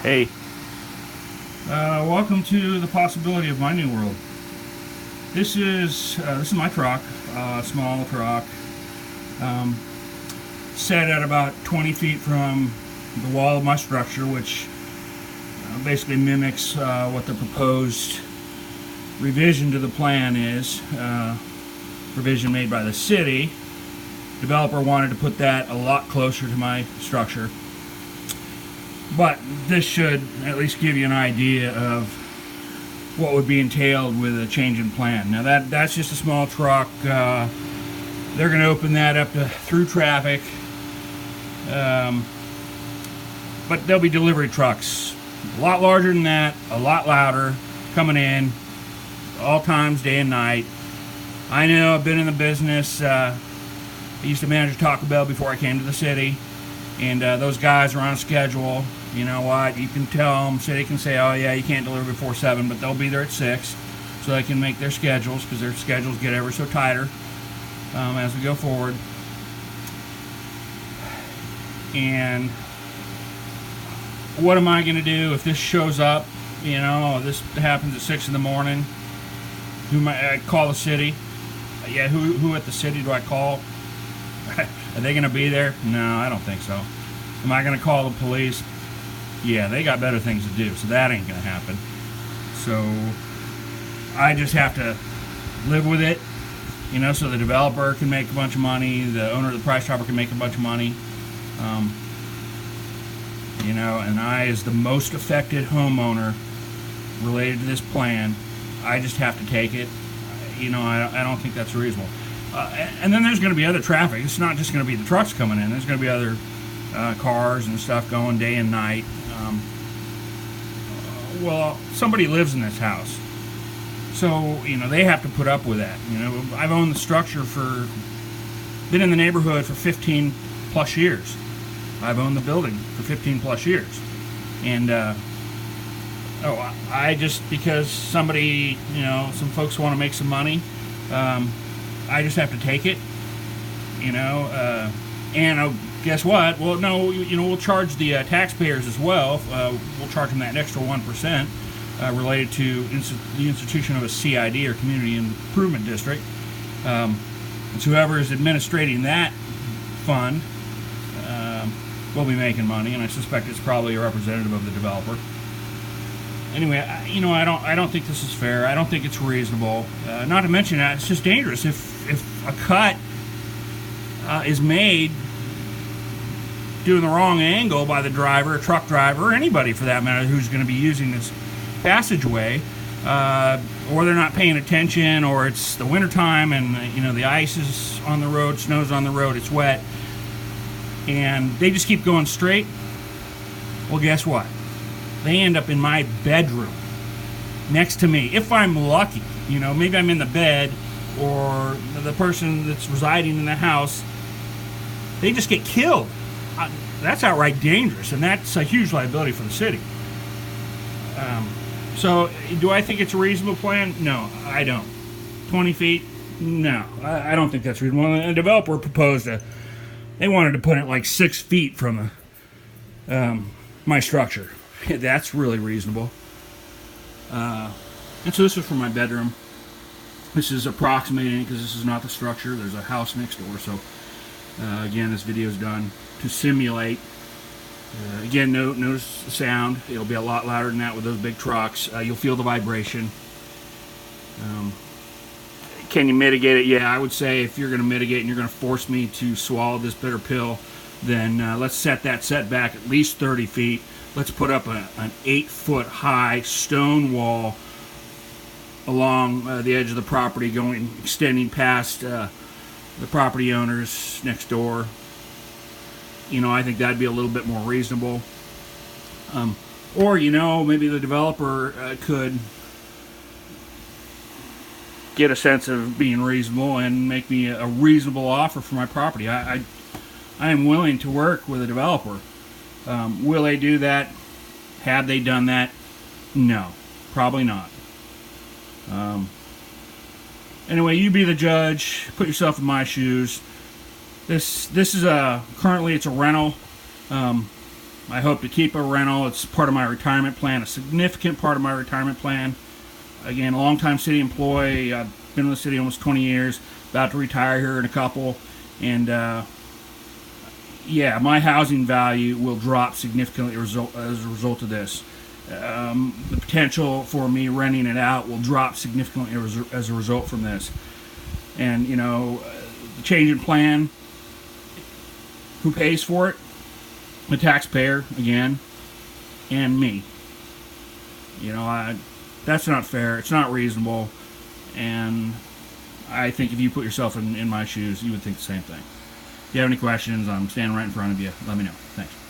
Hey, welcome to the possibility of my new world. This is my truck, small truck, set at about 20 feet from the wall of my structure, which basically mimics what the proposed revision to the plan is. Revision made by the city. Developer wanted to put that a lot closer to my structure. But this should at least give you an idea of what would be entailed with a change in plan. Now that's just a small truck. They're going to open that up to through traffic. But there'll be delivery trucks, a lot larger than that, a lot louder, coming in all times, day and night. I know, I've been in the business. I used to manage a Taco Bell before I came to the city. And those guys are on a schedule. You know what? You can tell them, city can say, oh yeah, you can't deliver before 7, but they'll be there at 6, so they can make their schedules, because their schedules get ever so tighter as we go forward. And what am I going to do if this shows up? You know, this happens at 6 in the morning. Who might I call the city? Yeah, who at the city do I call? Are they going to be there? No, I don't think so. Am I going to call the police? Yeah, they got better things to do, so that ain't going to happen. So I just have to live with it, you know, so the developer can make a bunch of money, the owner of the price chopper can make a bunch of money. You know, and I, as the most affected homeowner related to this plan, I just have to take it. You know, I don't think that's reasonable. And then there's going to be other traffic. It's not just going to be the trucks coming in. There's going to be other cars and stuff going day and night. Well, somebody lives in this house, so you know they have to put up with that. You know, I've owned the structure been in the neighborhood for 15 plus years. I've owned the building for 15 plus years, and I just, because somebody, you know, some folks want to make some money. I just have to take it, you know, and guess what? Well, no, you know, we'll charge the taxpayers as well. We'll charge them that extra 1% related to the institution of a CID, or Community Improvement District. It's whoever is administrating that fund will be making money, and I suspect it's probably a representative of the developer. Anyway, you know, I don't think this is fair. I don't think it's reasonable. Not to mention that it's just dangerous. If a cut is made doing the wrong angle by the driver, a truck driver, or anybody for that matter who's going to be using this passageway, or they're not paying attention, or it's the wintertime and you know the ice is on the road, snow's on the road, it's wet, and they just keep going straight, well, guess what? They end up in my bedroom next to me. If I'm lucky, you know, maybe I'm in the bed, or the person that's residing in the house, they just get killed. That's outright dangerous, and that's a huge liability for the city. So, do I think it's a reasonable plan? No, I don't. 20 feet? No, I don't think that's reasonable. The developer proposed they wanted to put it like 6 feet from my structure. That's really reasonable. And so this is for my bedroom. This is approximating, because this is not the structure. There's a house next door. So again, this video is done to simulate. Again, notice the sound. It'll be a lot louder than that with those big trucks. You'll feel the vibration. Can you mitigate it? Yeah, I would say if you're going to mitigate and you're going to force me to swallow this bitter pill, then let's set that setback at least 30 feet. Let's put up an 8-foot high stone wall along the edge of the property, extending past the property owners next door. You know, I think that'd be a little bit more reasonable. Or, you know, maybe the developer could get a sense of being reasonable and make me a reasonable offer for my property. I am willing to work with a developer. Will they do that? Have they done that? No, probably not. Anyway, you be the judge. Put yourself in my shoes. This is currently it's a rental. I hope to keep a rental. It's part of my retirement plan, a significant part of my retirement plan. Again, long-time city employee. I've been in the city almost 20 years. About to retire here in a couple. And yeah, my housing value will drop significantly as a result of this. The potential for me renting it out will drop significantly as a result from this. And, you know, the change in plan, who pays for it? The taxpayer, again, and me. You know, that's not fair. It's not reasonable. And I think if you put yourself in my shoes, you would think the same thing. If you have any questions, I'm standing right in front of you. Let me know. Thanks.